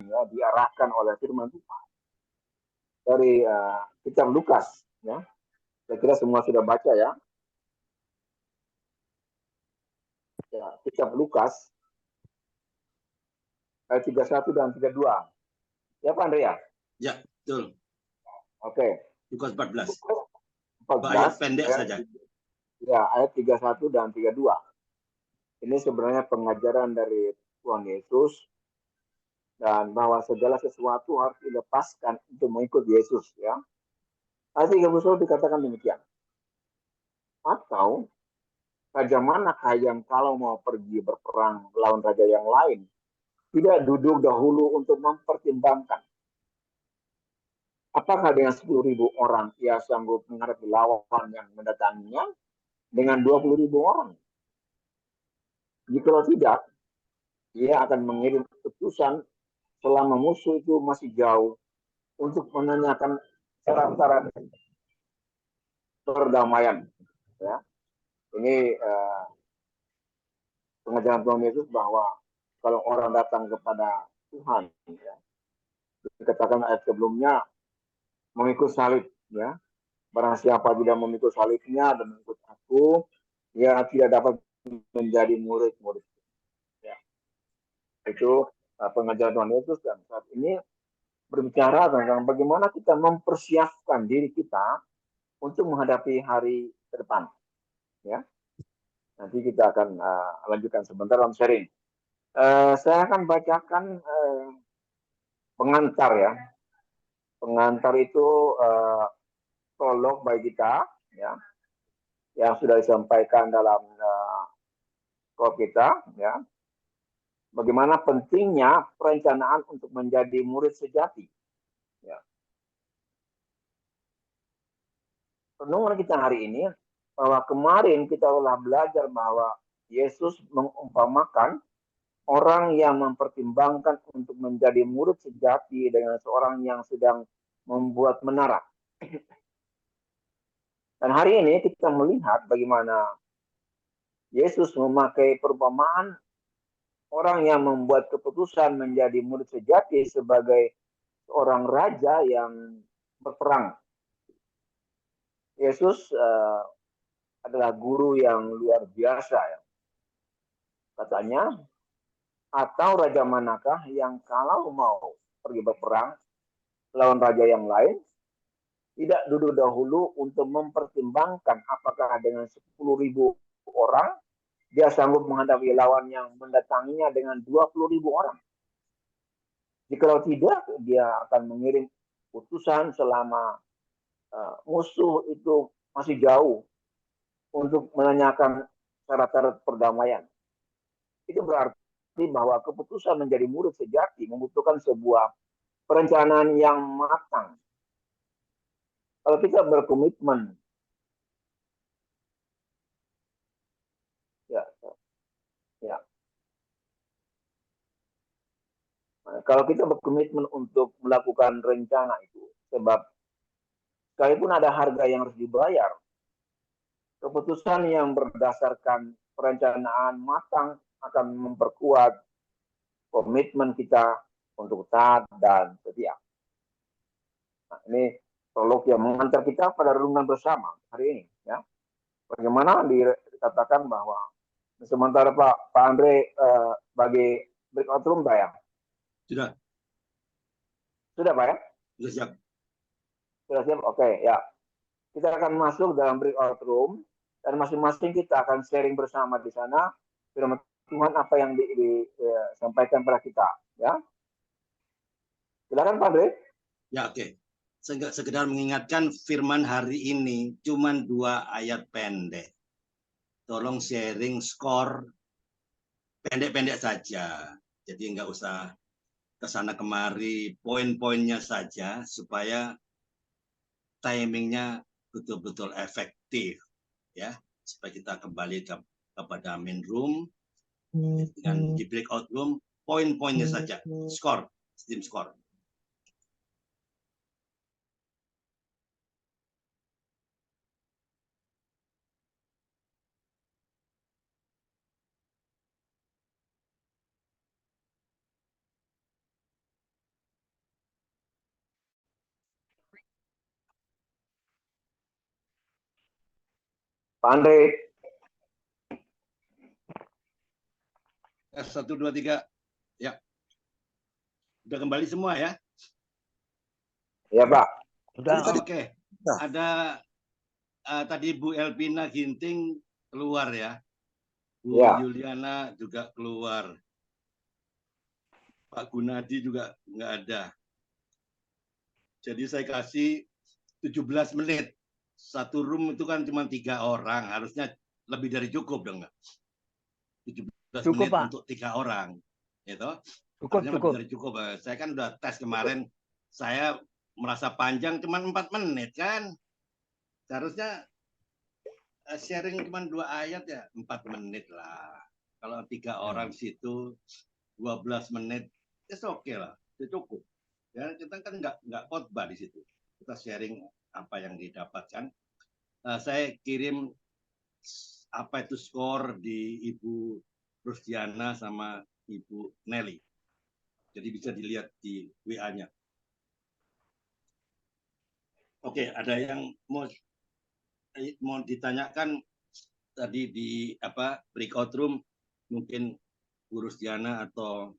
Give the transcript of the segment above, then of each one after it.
ya, diarahkan oleh firman Tuhan dari kitab Lukas, ya. Saya kira semua sudah baca ya. Ya, kitab Lukas ayat 31 dan 32. Ya Pak Andrea? Ya, betul. Oke. Lukas 14. Lukas Ayat 14 pendek ya, saja. ya, ayat 31 dan 32. Ini sebenarnya pengajaran dari Tuhan Yesus dan bahwa segala sesuatu harus dilepaskan untuk mengikut Yesus, ya. Ayat 31 dikatakan demikian. Atau raja manakah yang kalau mau pergi berperang melawan raja yang lain tidak duduk dahulu untuk mempertimbangkan apakah dengan 10.000 orang ia sanggup menghadapi lawan yang mendatanginya dengan 20.000 orang. Jika tidak, ia akan mengirim utusan selama musuh itu masih jauh untuk menanyakan syarat-syarat perdamaian. Ya. Ini pengajaran Tuhan Yesus bahwa kalau orang datang kepada Tuhan, ya, dikatakan ayat sebelumnya mengikut salib, ya. Barang siapa tidak memikul salibnya dan mengikut aku, ia tidak dapat menjadi murid-murid. Ya. Itu pengajaran Tuhan Yesus dan saat ini berbicara tentang bagaimana kita mempersiapkan diri kita untuk menghadapi hari ke depan. Ya, nanti kita akan lanjutkan sebentar dalam sharing. Saya akan bacakan pengantar ya. Pengantar itu prolog bagi kita, ya, yang sudah disampaikan dalam kop kita, ya. Bagaimana pentingnya perencanaan untuk menjadi murid sejati. Ya. Renungan kita hari ini bahwa kemarin kita telah belajar bahwa Yesus mengumpamakan orang yang mempertimbangkan untuk menjadi murid sejati dengan seorang yang sedang membuat menara. Dan hari ini kita melihat bagaimana Yesus memakai perumpamaan orang yang membuat keputusan menjadi murid sejati sebagai seorang raja yang berperang. Yesus adalah guru yang luar biasa ya. Katanya, atau raja manakah yang kalau mau pergi berperang lawan raja yang lain tidak duduk dahulu untuk mempertimbangkan apakah dengan 10.000 orang dia sanggup menghadapi lawan yang mendatanginya dengan 20.000 orang. Jika tidak, dia akan mengirim utusan selama musuh itu masih jauh untuk menanyakan syarat-syarat perdamaian. Itu berarti bahwa keputusan menjadi murid sejati membutuhkan sebuah perencanaan yang matang. Kalau kita berkomitmen, ya, ya. Kalau kita berkomitmen untuk melakukan rencana itu, sebab sekalipun ada harga yang harus dibayar, keputusan yang berdasarkan perencanaan matang akan memperkuat komitmen kita untuk taat dan setia. Nah, ini prolog yang mengantar kita pada renungan bersama hari ini. Ya. Bagaimana dikatakan bahwa sementara Pak Andre bagi breakout room Pak ya? Sudah. Sudah Pak ya? Sudah siap. Sudah siap? Oke, ya. Kita akan masuk dalam breakout room dan masing-masing kita akan sharing bersama di sana firman Tuhan apa yang disampaikan pada kita. Ya. Silakan Pak Andre. Ya, oke. Sekedar mengingatkan firman hari ini cuma 2 ayat pendek. Tolong sharing skor pendek-pendek saja. Jadi nggak usah kesana kemari, poin-poinnya saja supaya timingnya betul-betul efektif, ya. Supaya kita kembali kepada main room dengan di breakout room, poin-poinnya saja, skor, tim skor. Pak Andre. 1, 2, 3. Ya. Udah kembali semua ya? Ya, Pak. Oke. Ada tadi Bu Elvina Ginting keluar ya. Bu Yuliana juga keluar. Pak Gunadi juga nggak ada. Jadi saya kasih 17 menit. Satu room itu kan cuma 3 orang. Harusnya lebih dari cukup dong. 17 cukup, menit Pak. untuk 3 orang. Gitu. Cukup. Lebih dari cukup. Saya kan udah tes kemarin. Saya merasa panjang cuma 4 menit kan. Seharusnya sharing cuma 2 ayat ya 4 menit lah. Kalau 3 orang situ 12 menit, oke lah, itu cukup. Ya, kita kan nggak khotbah di situ. Kita sharing apa yang didapatkan. Saya kirim apa itu skor di Ibu Rusdiana sama Ibu Nelly. Jadi bisa dilihat di WA-nya. Oke, ada yang mau ditanyakan tadi di breakout room, mungkin Bu Rusdiana atau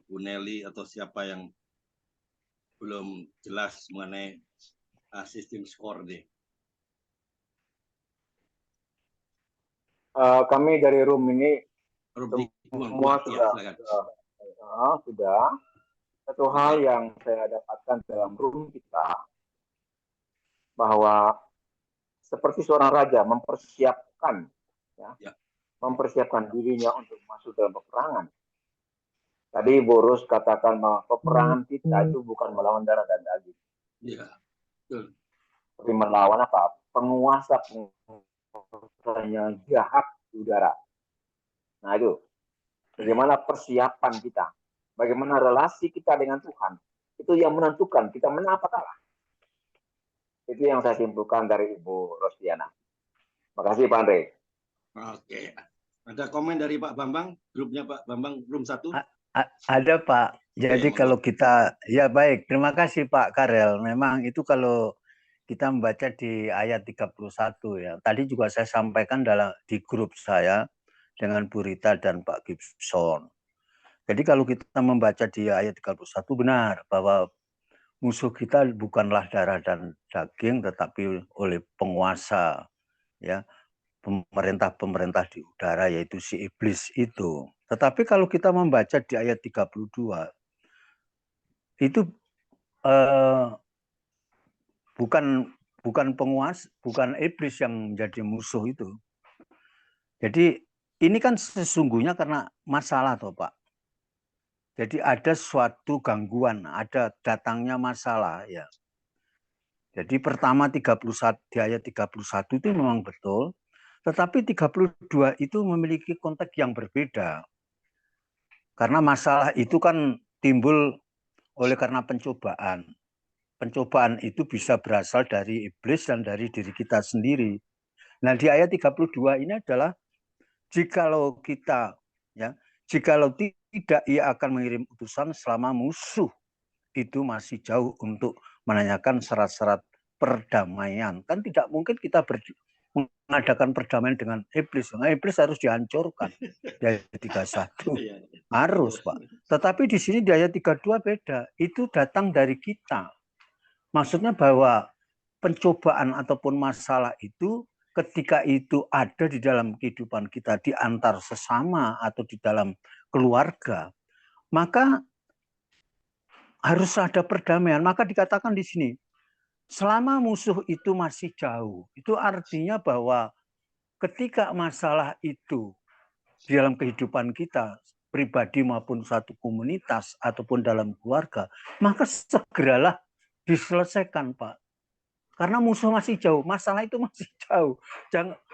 Bu Nelly atau siapa yang belum jelas mengenai sistem skor deh. Kami dari room ini semua sudah. Satu hal yang saya dapatkan dalam room kita, bahwa seperti seorang raja mempersiapkan dirinya untuk masuk dalam peperangan. Tadi Boros katakan bahwa peperangan kita itu bukan melawan darah dan daging. Iya. Tapi melawan apa? Penguasa yang jahat di udara. Nah itu. Bagaimana persiapan kita? Bagaimana relasi kita dengan Tuhan? Itu yang menentukan kita menang apa kalah. Itu yang saya simpulkan dari Ibu Rosdiana. Makasih Pak Andre. Oke. Ada komen dari Pak Bambang, grupnya Pak Bambang, room 1? Ada Pak. Jadi kalau kita, ya baik, terima kasih Pak Karel. Memang itu kalau kita membaca di ayat 31 ya. Tadi juga saya sampaikan di grup saya dengan Bu Rita dan Pak Gibson. Jadi kalau kita membaca di ayat 31 benar bahwa musuh kita bukanlah darah dan daging tetapi oleh penguasa ya. Pemerintah di udara yaitu si iblis itu. Tetapi kalau kita membaca di ayat 32 itu bukan penguasa, bukan iblis yang menjadi musuh itu. Jadi ini kan sesungguhnya karena masalah toh Pak. Jadi ada suatu gangguan, ada datangnya masalah ya. Jadi pertama 31 di ayat 31 itu memang betul. Tetapi 32 itu memiliki konteks yang berbeda. Karena masalah itu kan timbul oleh karena pencobaan. Pencobaan itu bisa berasal dari iblis dan dari diri kita sendiri. Nah, di ayat 32 ini adalah jikalau tidak ia akan mengirim utusan selama musuh itu masih jauh untuk menanyakan syarat-syarat perdamaian. Kan tidak mungkin kita mengadakan perdamaian dengan iblis. Nah, iblis harus dihancurkan. Di ayat 31 harus, Pak. Tetapi di sini di ayat 32 beda. Itu datang dari kita. Maksudnya bahwa pencobaan ataupun masalah itu ketika itu ada di dalam kehidupan kita di antar sesama atau di dalam keluarga, maka harus ada perdamaian. Maka dikatakan di sini, selama musuh itu masih jauh, itu artinya bahwa ketika masalah itu di dalam kehidupan kita, pribadi maupun satu komunitas ataupun dalam keluarga, maka segeralah diselesaikan, Pak. Karena musuh masih jauh, masalah itu masih jauh.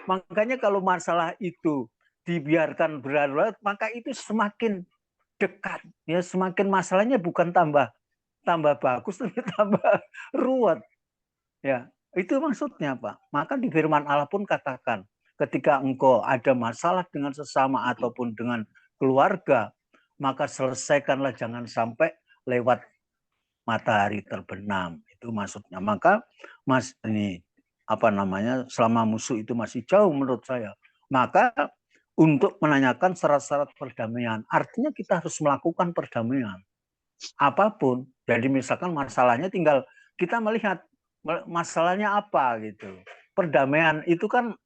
Makanya kalau masalah itu dibiarkan berlarut, maka itu semakin dekat. Ya, semakin masalahnya bukan tambah bagus, tapi tambah ruwet. Ya, itu maksudnya, Pak. Maka di firman Allah pun katakan, ketika engkau ada masalah dengan sesama ataupun dengan keluarga, maka selesaikanlah, jangan sampai lewat matahari terbenam. Itu maksudnya. Maka selama musuh itu masih jauh menurut saya. Maka untuk menanyakan syarat-syarat perdamaian, artinya kita harus melakukan perdamaian. Apapun, jadi misalkan masalahnya tinggal kita melihat masalahnya apa gitu. Perdamaian itu kan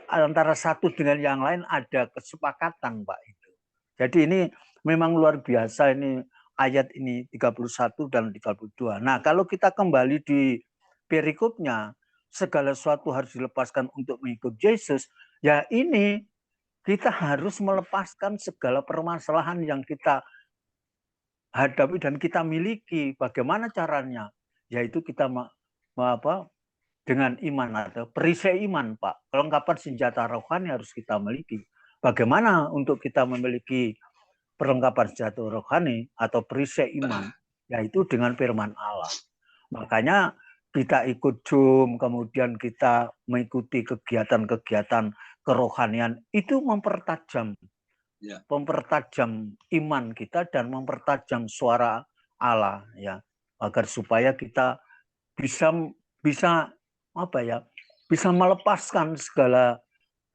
antara satu dengan yang lain ada kesepakatan, Pak. Itu. Jadi ini memang luar biasa ini ayat ini 31 dan 32. Nah, kalau kita kembali di perikopnya, segala sesuatu harus dilepaskan untuk mengikut Yesus, ya ini kita harus melepaskan segala permasalahan yang kita hadapi dan kita miliki. Bagaimana caranya? Yaitu kita dengan iman atau perisai iman, Pak. Kelengkapan senjata rohani harus kita miliki. Bagaimana untuk kita memiliki perlengkapan senjata rohani atau perisai iman? Yaitu dengan firman Allah. Makanya kita ikut Zoom, kemudian kita mengikuti kegiatan-kegiatan kerohanian, itu mempertajam iman kita dan mempertajam suara Allah, ya, agar supaya kita bisa melepaskan segala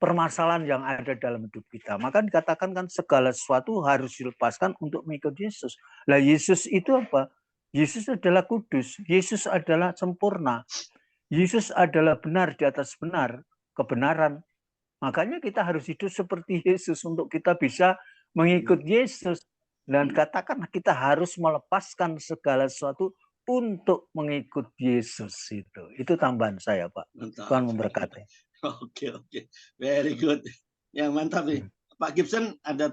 permasalahan yang ada dalam hidup kita. Maka dikatakan kan segala sesuatu harus dilepaskan untuk mengikuti Yesus. Lah Yesus itu apa? Yesus adalah kudus, Yesus adalah sempurna, Yesus adalah benar di atas benar, kebenaran. Makanya kita harus hidup seperti Yesus untuk kita bisa mengikut Yesus. Dan katakan kita harus melepaskan segala sesuatu untuk mengikut Yesus itu. Itu tambahan saya, Pak. Tuhan memberkati. Oke. Very good. Yang mantap nih. Pak Gibson ada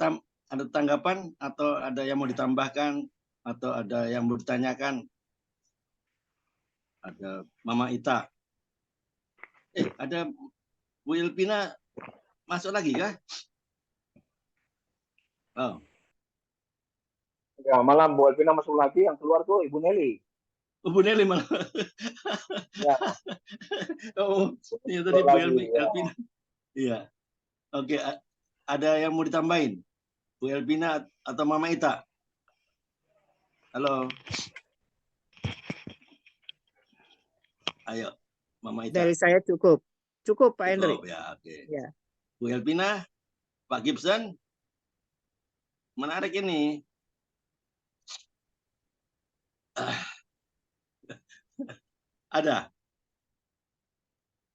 tanggapan atau ada yang mau ditambahkan atau ada yang mau ditanyakan? Ada Mama Ita. Ada Bu Ilpina masuk lagi kah? Oh. Ya, malam Bu Elvina masuk lagi, yang keluar tuh Ibu Nelly. Bu Nelly malah. Ya. Oh, iya tadi Bu Elvina. Iya. Oke, ada yang mau ditambahin? Bu Elvina atau Mama Ita? Halo. Ayo, Mama Ita. Dari saya cukup. Cukup, Pak Hendrik. Ya, oke. Ya. Bu Elvina, Pak Gibson. Menarik ini. Ada.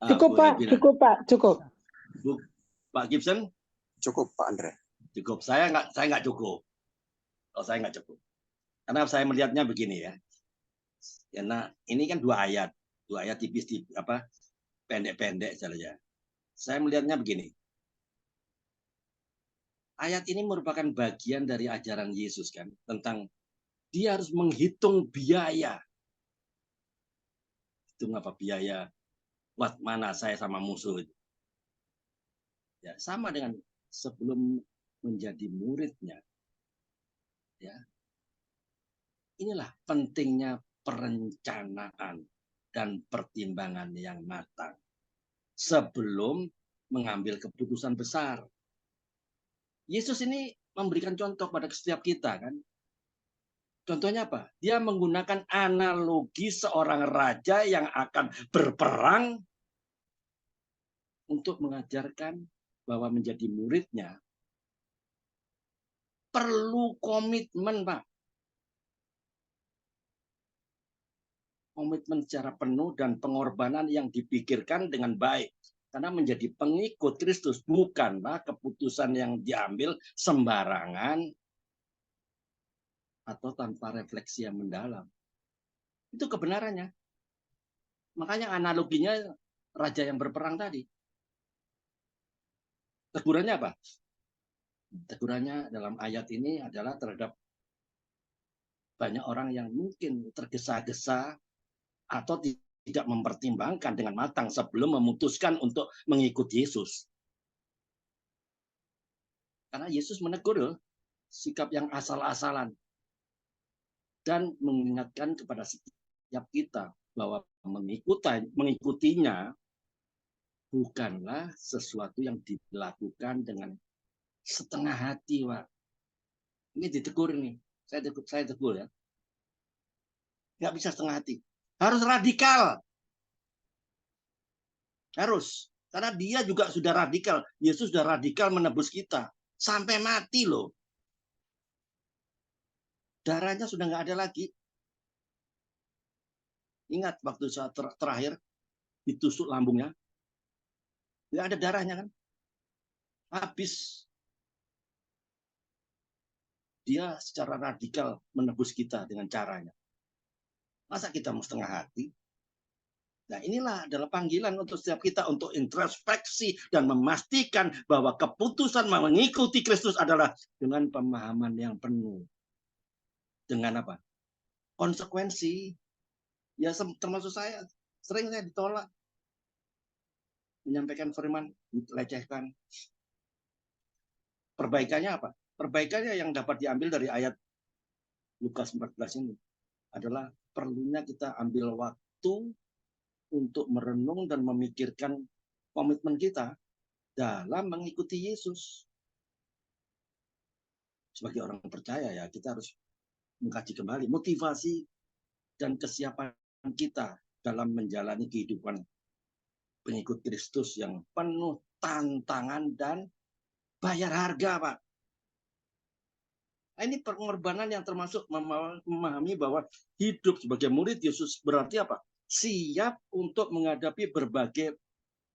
Cukup, Pak. Cukup, Pak. Cukup. Pak Gibson? Cukup, Pak Andre. Cukup. Saya nggak cukup. Oh, saya nggak cukup. Karena saya melihatnya begini ya. Karena ini kan dua ayat tipis pendek-pendek saja. Saya melihatnya begini. Ayat ini merupakan bagian dari ajaran Yesus kan tentang dia harus menghitung biaya. Hitung apa biaya? Buat mana saya sama musuh itu. Ya, sama dengan sebelum menjadi muridnya. Ya. Inilah pentingnya perencanaan dan pertimbangan yang matang sebelum mengambil keputusan besar. Yesus ini memberikan contoh pada setiap kita kan. Contohnya apa? Dia menggunakan analogi seorang raja yang akan berperang untuk mengajarkan bahwa menjadi muridnya perlu komitmen, Pak. Komitmen secara penuh dan pengorbanan yang dipikirkan dengan baik. Karena menjadi pengikut Kristus bukanlah keputusan yang diambil sembarangan atau tanpa refleksi yang mendalam. Itu kebenarannya. Makanya analoginya raja yang berperang tadi. Tegurannya apa? Tegurannya dalam ayat ini adalah terhadap banyak orang yang mungkin tergesa-gesa atau tidak mempertimbangkan dengan matang sebelum memutuskan untuk mengikuti Yesus. Karena Yesus menegur sikap yang asal-asalan dan mengingatkan kepada setiap kita bahwa mengikutinya bukanlah sesuatu yang dilakukan dengan setengah hati, Pak. Ini ditegur nih. Saya tegur ya. Nggak bisa setengah hati. Harus radikal. Harus. Karena dia juga sudah radikal. Yesus sudah radikal menebus kita. Sampai mati loh. Darahnya sudah nggak ada lagi. Ingat waktu saat terakhir ditusuk lambungnya. Nggak ada darahnya kan. Habis. Dia secara radikal menebus kita dengan caranya. Masa kita mau setengah hati? Nah, inilah adalah panggilan untuk setiap kita untuk introspeksi dan memastikan bahwa keputusan mengikuti Kristus adalah dengan pemahaman yang penuh. Dengan apa? Konsekuensi. Ya termasuk saya. Sering saya ditolak. Menyampaikan firman, dilecehkan. Perbaikannya apa? Perbaikannya yang dapat diambil dari ayat Lukas 14 ini adalah perlunya kita ambil waktu untuk merenung dan memikirkan komitmen kita dalam mengikuti Yesus. Sebagai orang percaya ya, kita harus mengkaji kembali motivasi dan kesiapan kita dalam menjalani kehidupan pengikut Kristus yang penuh tantangan dan bayar harga, Pak. Nah, ini pengorbanan yang termasuk memahami bahwa hidup sebagai murid Yesus berarti apa? Siap untuk menghadapi berbagai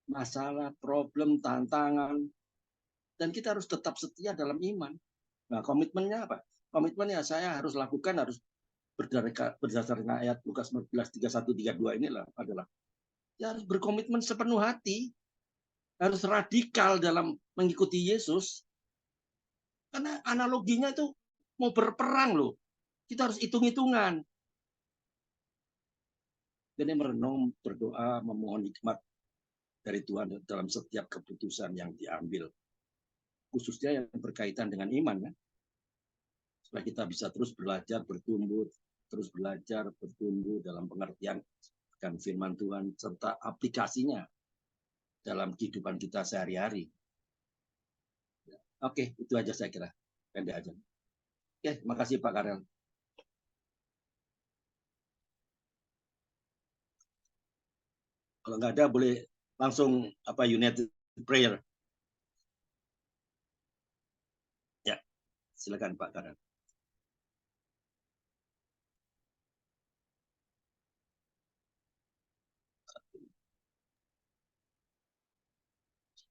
masalah, problem, tantangan. Dan kita harus tetap setia dalam iman. Nah, komitmennya apa? Komitmennya saya harus lakukan, harus berdasarkan ayat Lukas 14, 31, 32 inilah adalah. Ya harus berkomitmen sepenuh hati. Harus radikal dalam mengikuti Yesus. Karena analoginya itu mau berperang loh. Kita harus hitung-hitungan. Jadi merenung, berdoa, memohon hikmat dari Tuhan dalam setiap keputusan yang diambil. Khususnya yang berkaitan dengan iman. Kan? Supaya kita bisa terus belajar, bertumbuh, terus belajar, bertumbuh dalam pengertian dan firman Tuhan, serta aplikasinya dalam kehidupan kita sehari-hari. Oke, itu aja saya kira. Pendek aja. Oke, makasih Pak Karel. Kalau nggak ada, boleh langsung United Prayer. Ya, silakan Pak Karel.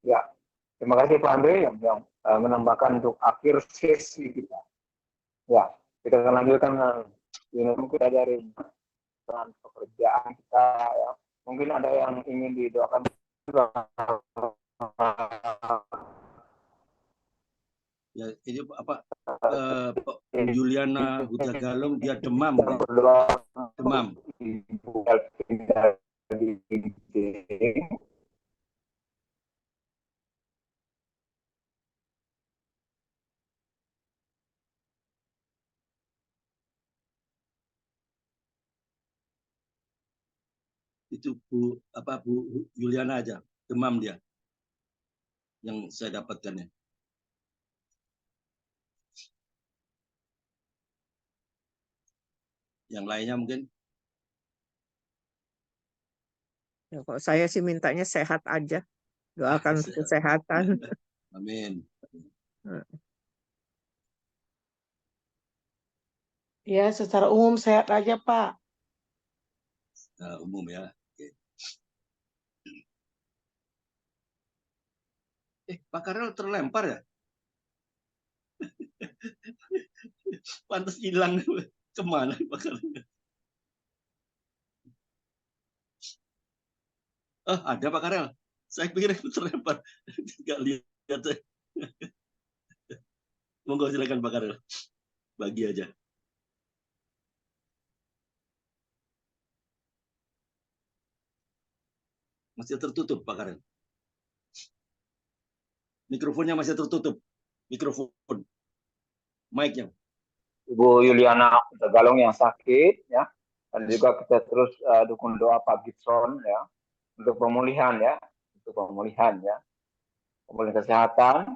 Ya, terima kasih Pak Andre yang menambahkan untuk akhir sesi kita. Ya, kita akan lanjutkan mungkin kita dari pekerjaan kita. Ya. Mungkin ada yang ingin didoakan. Ya, ini Juliana Huta Galung, dia demam. Demam. Itu Bu Juliana aja, demam dia. Yang saya dapatkan ya. Yang lainnya mungkin? Ya, kok saya sih mintanya sehat aja. Doakan kesehatan. Amin. Ya, secara umum sehat aja, Pak. Umum ya. Pak Karel terlempar ya? Pantas hilang. Kemana Pak Karel? Oh, ada Pak Karel. Saya pikir itu terlempar. Nggak lihat. Monggo silakan Pak Karel. Bagi aja. Masih tertutup Pak Karel. Mikrofonnya masih tertutup. Mikrofon. Mic-nya. Ibu Juliana Galung yang sakit ya. Dan juga kita terus dukung doa Pak Gibson ya untuk pemulihan ya, pemulihan kesehatan.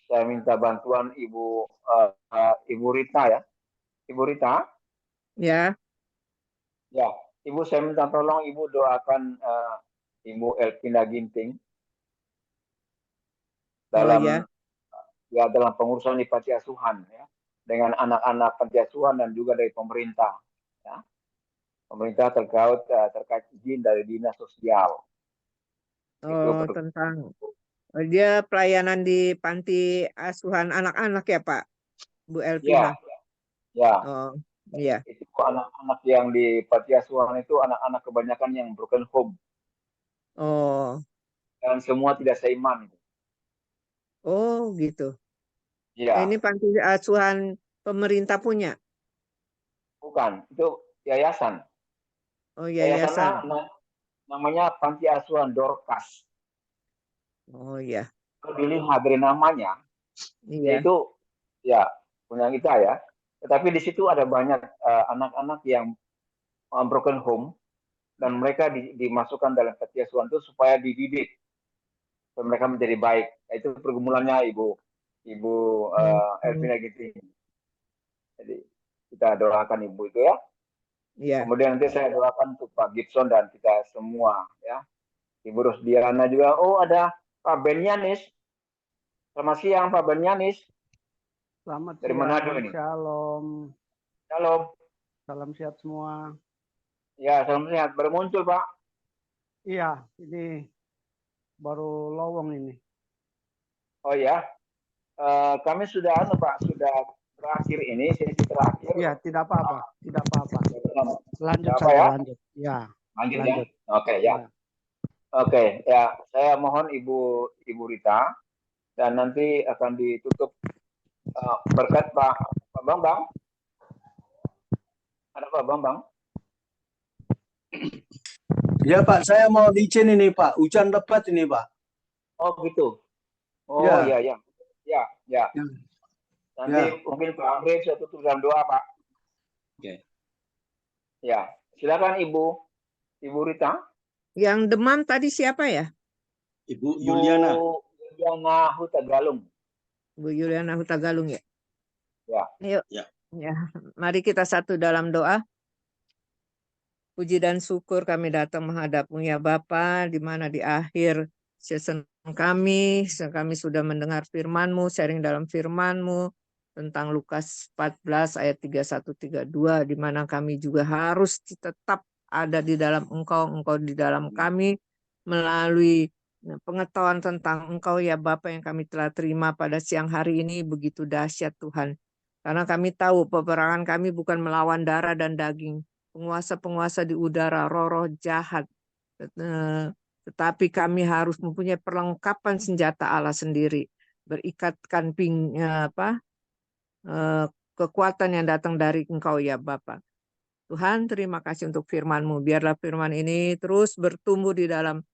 Saya minta bantuan Ibu Rita ya. Ibu Rita? Ya. Ya, Ibu saya minta tolong Ibu doakan Ibu Elvina Ginting Oh ya, dalam pengurusan di panti asuhan ya, dengan anak-anak panti asuhan dan juga dari pemerintah ya. Pemerintah terkait izin dari dinas sosial itu oh tentang dia pelayanan di panti asuhan anak-anak ya Pak, Bu Elvina. ya ya Oh iya, itu anak-anak yang di panti asuhan itu anak-anak kebanyakan yang broken home oh dan semua tidak seiman. oh gitu. Ya, Ini panti asuhan pemerintah punya. bukan itu yayasan. Oh Yayasannya yayasan. namanya Panti Asuhan Dorcas. Oh iya, Kalau dilihat dari namanya, iya. yaitu ya punya kita ya. Tetapi di situ ada banyak anak-anak yang broken home dan mereka dimasukkan dalam panti asuhan itu supaya dididik supaya mereka menjadi baik. Itu pergumulannya Ibu Elvina gitu. Jadi kita doakan Ibu itu ya. Iya. Kemudian nanti saya doakan untuk Pak Gibson dan kita semua ya. Ibu Rusdiana juga. Oh ada Pak Benyanis. Selamat siang Pak Benyanis. Selamat Dari siang, Manado ini. Shalom. Shalom. Salam sehat semua. Ya, salam sehat. Baru muncul, Pak. Iya, ini baru lowong ini. Oh ya, kami sudah, Pak, sudah terakhir ini, sesi terakhir. Iya, tidak apa-apa, tidak apa-apa. Lanjut Apa saja, ya? lanjut. Ya, Lanjut ya. lanjut. Oke, ya. Oke, ya. Saya mohon Ibu Rita dan nanti akan ditutup berkat Pak Bambang. Ada Pak Bambang? Ya Pak, saya mau izin ini Pak, hujan lebat ini Pak. Oh gitu. Oh Ya. iya, ya. Ya, ya. Nanti mungkin Pak Andre saya tutup dalam doa, Pak. Oke. Ya, silakan Ibu Rita. Yang demam tadi siapa ya? Ibu Yuliana. Yuliana Hutagalung. Bu Yuliana Hutagalung ya? Ya. Ayo. Ya. Ya, mari kita satu dalam doa. Puji dan syukur kami datang menghadap-Mu ya Bapa, di mana di akhir season kami sudah mendengar firman-Mu, sharing dalam firman-Mu tentang Lukas 14 ayat 31-32, di mana kami juga harus tetap ada di dalam Engkau, Engkau di dalam kami, melalui pengetahuan tentang Engkau ya Bapa yang kami telah terima pada siang hari ini begitu dahsyat Tuhan. Karena kami tahu peperangan kami bukan melawan darah dan daging, penguasa-penguasa di udara, roh-roh jahat. Tetapi kami harus mempunyai perlengkapan senjata Allah sendiri, berikatkan kekuatan yang datang dari Engkau ya Bapa. Tuhan, terima kasih untuk firman-Mu. Biarlah firman ini terus bertumbuh di dalam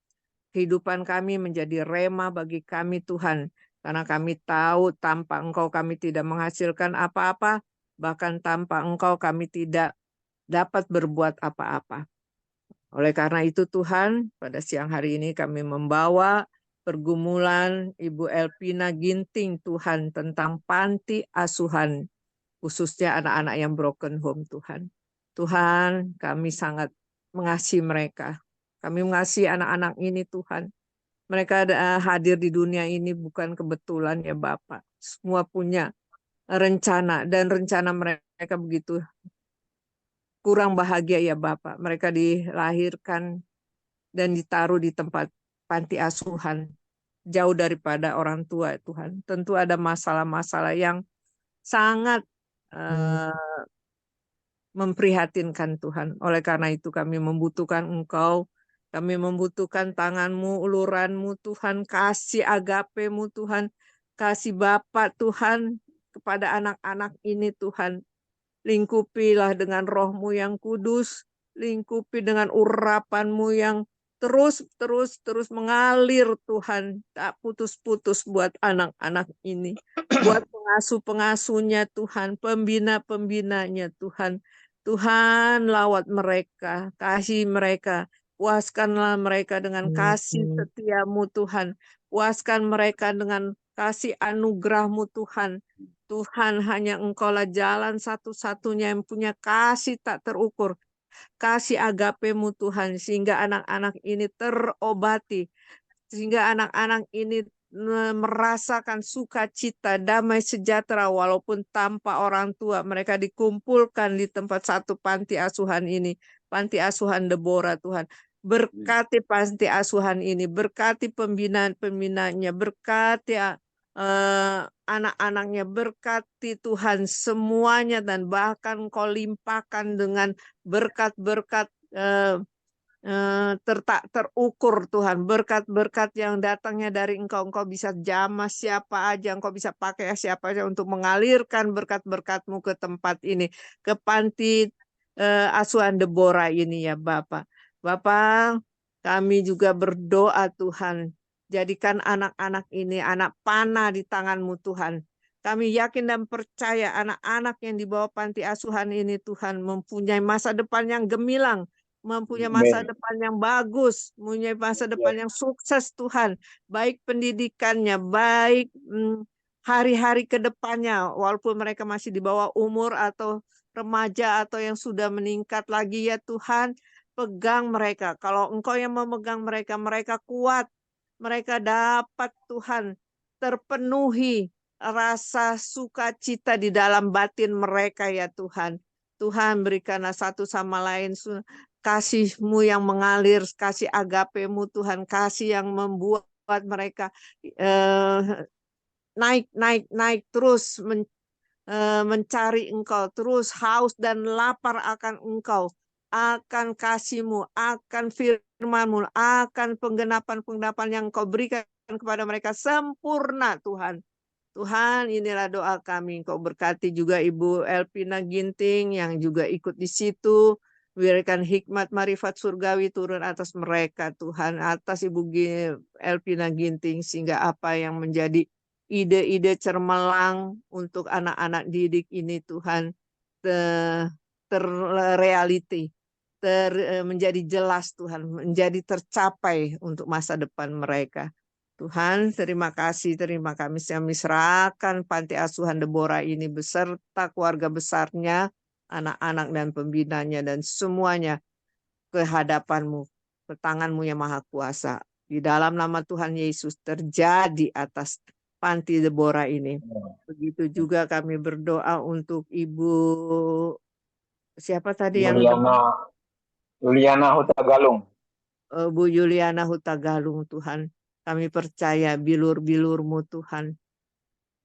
kehidupan kami, menjadi rema bagi kami Tuhan. Karena kami tahu tanpa Engkau kami tidak menghasilkan apa-apa, bahkan tanpa Engkau kami tidak dapat berbuat apa-apa. Oleh karena itu Tuhan, pada siang hari ini kami membawa pergumulan Ibu Elvina Ginting Tuhan tentang panti asuhan, khususnya anak-anak yang broken home Tuhan. Tuhan, kami sangat mengasihi mereka. Kami mengasihi anak-anak ini Tuhan. Mereka hadir di dunia ini bukan kebetulan ya Bapak. Semua punya rencana dan rencana mereka begitu kurang bahagia ya Bapak. Mereka dilahirkan dan ditaruh di tempat panti asuhan jauh daripada orang tua Tuhan. Tentu ada masalah-masalah yang sangat memprihatinkan Tuhan. Oleh karena itu kami membutuhkan Engkau, kami membutuhkan tangan-Mu, uluran-Mu Tuhan, kasih agape-Mu Tuhan, kasih Bapa Tuhan kepada anak-anak ini Tuhan. Lingkupilah dengan roh-Mu yang kudus, lingkupi dengan urapan-Mu yang terus mengalir Tuhan, tak putus-putus buat anak-anak ini, buat pengasuh-pengasuhnya Tuhan, pembina-pembinanya Tuhan. Tuhan lawat mereka, kasih mereka, puaskanlah mereka dengan kasih setia-Mu Tuhan, puaskan mereka dengan kasih anugerah-Mu Tuhan. Tuhan, hanya Engkaulah jalan satu-satunya yang punya kasih tak terukur. Kasih agape-Mu Tuhan, sehingga anak-anak ini terobati, sehingga anak-anak ini merasakan sukacita, damai sejahtera walaupun tanpa orang tua. Mereka dikumpulkan di tempat satu panti asuhan ini, panti asuhan Deborah Tuhan. Berkati panti asuhan ini, berkati pembinaan-pembinaannya, berkati anak-anaknya, berkati Tuhan semuanya, dan bahkan Kau limpahkan dengan berkat-berkat tak terukur Tuhan, berkat-berkat yang datangnya dari Engkau. Engkau bisa jamah siapa aja, Engkau bisa pakai siapa aja untuk mengalirkan berkat-berkat-Mu ke tempat ini, ke panti asuhan Deborah ini ya Bapak. Bapak, kami juga berdoa Tuhan, jadikan anak-anak ini anak panah di tangan-Mu Tuhan. Kami yakin dan percaya anak-anak yang di bawah panti asuhan ini Tuhan mempunyai masa depan yang gemilang, mempunyai masa depan yang bagus, mempunyai masa depan yang sukses Tuhan, baik pendidikannya, baik hari-hari ke depannya, walaupun mereka masih di bawah umur atau remaja atau yang sudah meningkat lagi ya Tuhan, pegang mereka. Kalau Engkau yang memegang mereka, mereka kuat, mereka dapat Tuhan terpenuhi rasa sukacita di dalam batin mereka ya Tuhan. Tuhan berikanlah satu sama lain kasih-Mu yang mengalir, kasih agape-Mu Tuhan, kasih yang membuat mereka naik terus mencari Engkau, terus haus dan lapar akan Engkau, akan kasih-Mu, akan firman-Mu, akan penggenapan-penggenapan yang Engkau berikan kepada mereka sempurna Tuhan. Tuhan, inilah doa kami. Engkau berkati juga Ibu Elpina Ginting yang juga ikut di situ. Berikan hikmat marifat surgawi turun atas mereka, Tuhan. Atas Ibu Elpina Ginting, sehingga apa yang menjadi ide-ide cermelang untuk anak-anak didik ini, Tuhan, terreality, menjadi jelas, Tuhan. Menjadi tercapai untuk masa depan mereka. Tuhan, terima kasih, kami serahkan panti asuhan Deborah ini beserta keluarga besarnya, anak-anak dan pembinanya dan semuanya ke hadapan-Mu, ke tangan-Mu yang maha kuasa. Di dalam nama Tuhan Yesus terjadi atas panti Deborah ini. Begitu juga kami berdoa untuk Ibu siapa tadi yang Yuliana Hutagalung. Bu Yuliana Hutagalung Tuhan. Kami percaya bilur-bilur-Mu Tuhan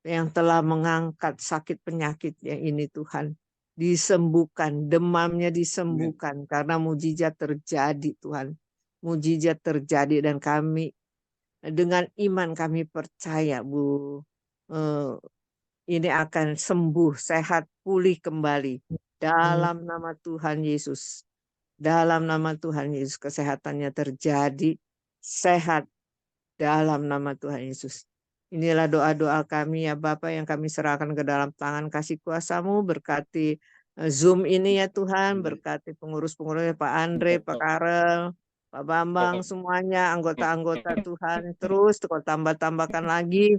yang telah mengangkat sakit penyakitnya ini Tuhan. Disembuhkan, demamnya disembuhkan karena mujizat terjadi Tuhan. Mujizat terjadi dan kami dengan iman kami percaya Bu ini akan sembuh, sehat, pulih kembali dalam nama Tuhan Yesus. Dalam nama Tuhan Yesus kesehatannya terjadi, sehat dalam nama Tuhan Yesus. Inilah doa-doa kami ya Bapak yang kami serahkan ke dalam tangan kasih kuasa-Mu. Berkati Zoom ini ya Tuhan, berkati pengurus-pengurusnya Pak Andre, Pak Karel, Pak Bambang, semuanya anggota-anggota Tuhan. Terus Kau tambah-tambahkan lagi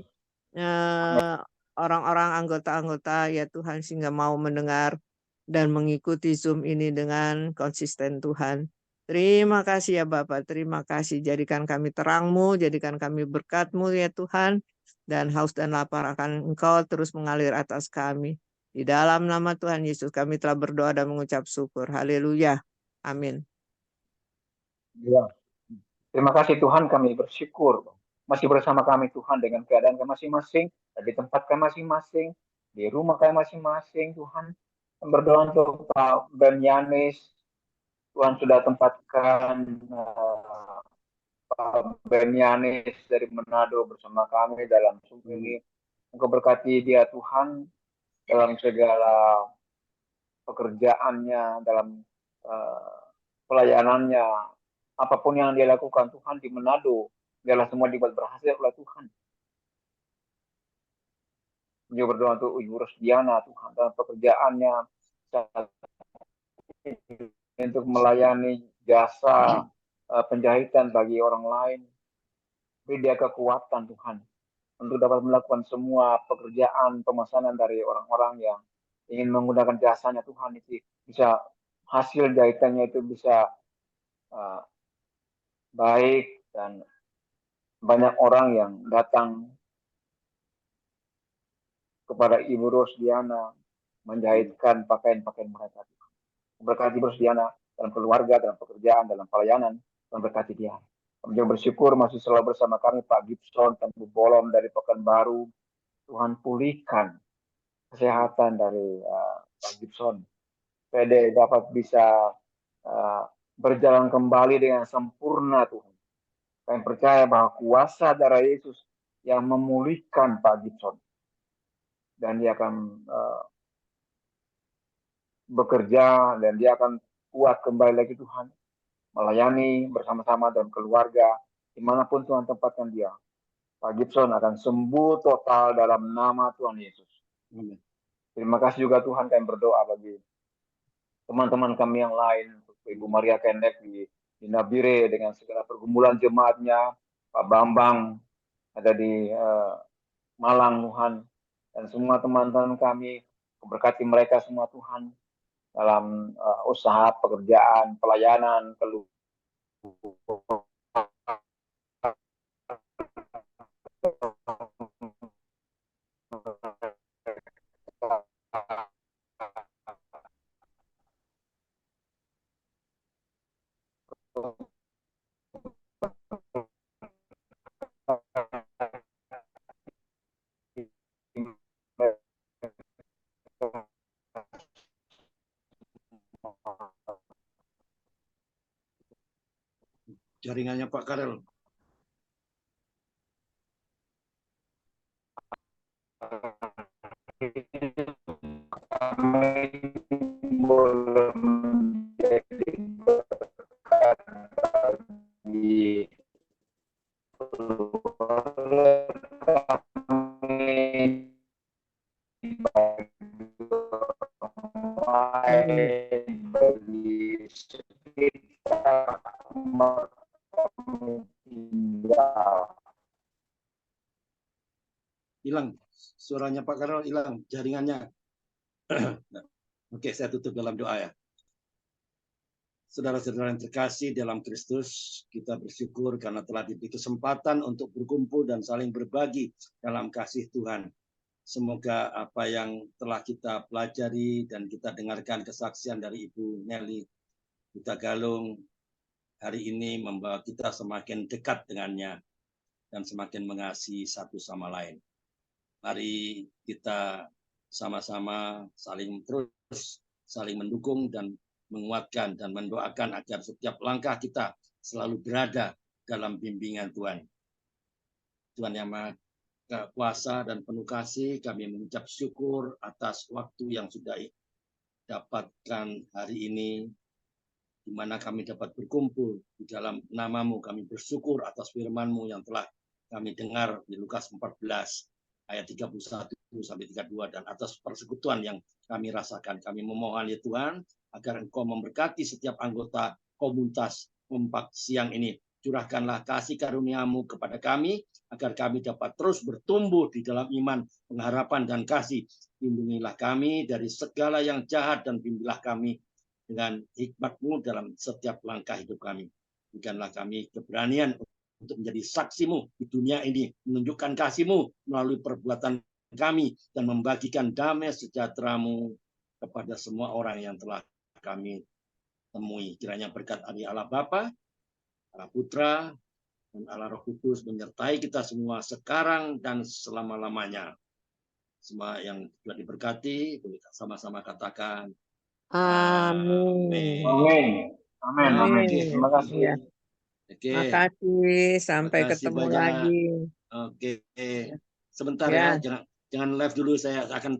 orang-orang anggota-anggota ya Tuhan, sehingga mau mendengar dan mengikuti Zoom ini dengan konsisten Tuhan. Terima kasih ya Bapak, terima kasih. Jadikan kami terang-Mu, jadikan kami berkat-Mu ya Tuhan. Dan haus dan lapar akan Engkau terus mengalir atas kami. Di dalam nama Tuhan Yesus kami telah berdoa dan mengucap syukur. Haleluya. Amin. Ya. Terima kasih Tuhan, kami bersyukur masih bersama kami Tuhan dengan keadaan kami masing-masing, di tempat kami masing-masing, di rumah kami masing-masing Tuhan. Berdoa untuk Pak Ben Yanis, Tuhan sudah tempatkan Pak Ben Yanis dari Manado bersama kami dalam Zoom ini. Engkau berkati dia Tuhan dalam segala pekerjaannya, dalam pelayanannya, apapun yang dia lakukan Tuhan di Manado, biarlah semua dibuat berhasil oleh Tuhan. Dia berdoa untuk Ibu Rosdiana Tuhan dalam pekerjaannya untuk melayani jasa penjahitan bagi orang lain. Beri dia kekuatan Tuhan untuk dapat melakukan semua pekerjaan pemesanan dari orang-orang yang ingin menggunakan jasanya Tuhan, itu bisa hasil jahitannya itu bisa baik, dan banyak orang yang datang kepada Ibu Rosdiana menjahitkan pakaian-pakaian mereka. Berkati Ibu Rosdiana dalam keluarga, dalam pekerjaan, dalam pelayanan, dan berkati dia. Kami juga bersyukur masih selalu bersama kami Pak Gibson dan Bu Bolom dari Pekanbaru. Tuhan pulihkan kesehatan dari Pak Gibson. PD dapat bisa berjalan kembali dengan sempurna, Tuhan. Kami percaya bahwa kuasa darah Yesus yang memulihkan Pak Gibson. Dan dia akan bekerja, dan dia akan kuat kembali lagi, Tuhan. Melayani bersama-sama dalam keluarga, dimanapun Tuhan tempatkan dia. Pak Gibson akan sembuh total dalam nama Tuhan Yesus. Terima kasih juga Tuhan, kami berdoa bagi teman-teman kami yang lain, Ibu Maria Kendek di Nabire dengan segala pergumulan jemaatnya, Pak Bambang ada di Malang, Tuhan, dan semua teman-teman kami, berkati mereka semua Tuhan dalam usaha, pekerjaan, pelayanan, keluarga. Jaringannya Pak Karel. Hilang suaranya Pak Karel, hilang jaringannya. Oke, saya tutup dalam doa ya. Saudara-saudara yang terkasih dalam Kristus, kita bersyukur karena telah diberi kesempatan untuk berkumpul dan saling berbagi dalam kasih Tuhan. Semoga apa yang telah kita pelajari dan kita dengarkan kesaksian dari Ibu Nelly Hutagalung hari ini membawa kita semakin dekat dengannya dan semakin mengasihi satu sama lain. Mari kita sama-sama saling mendukung dan menguatkan dan mendoakan agar setiap langkah kita selalu berada dalam bimbingan Tuhan. Tuhan yang Maha Kuasa dan penuh kasih, kami mengucap syukur atas waktu yang sudah dapatkan hari ini, di mana kami dapat berkumpul di dalam nama-Mu. Kami bersyukur atas firman-Mu yang telah kami dengar di Lukas 14 ayat 31 sampai 32, dan atas persekutuan yang kami rasakan. Kami memohon ya Tuhan, agar Engkau memberkati setiap anggota komunitas Kompak siang ini. Curahkanlah kasih karunia-Mu kepada kami, agar kami dapat terus bertumbuh di dalam iman, pengharapan, dan kasih. Lindungilah kami dari segala yang jahat, dan bimbinglah kami dengan hikmat-Mu dalam setiap langkah hidup kami. Berikanlah kami keberanian untuk menjadi saksi-Mu di dunia ini, menunjukkan kasih-Mu melalui perbuatan kami, dan membagikan damai sejahtera-Mu kepada semua orang yang telah kami temui. Kiranya berkat dari Allah Bapa, Allah Putra, dan Allah Roh Kudus menyertai kita semua sekarang dan selama-lamanya. Semua yang sudah diberkati, boleh sama-sama katakan Amin. Amin. Amin. Amin. Terima kasih. Ya. Oke. Terima kasih. Sampai Terima kasih ketemu banyak. lagi. Oke. Sebentar Ya. ya, jangan live dulu, saya akan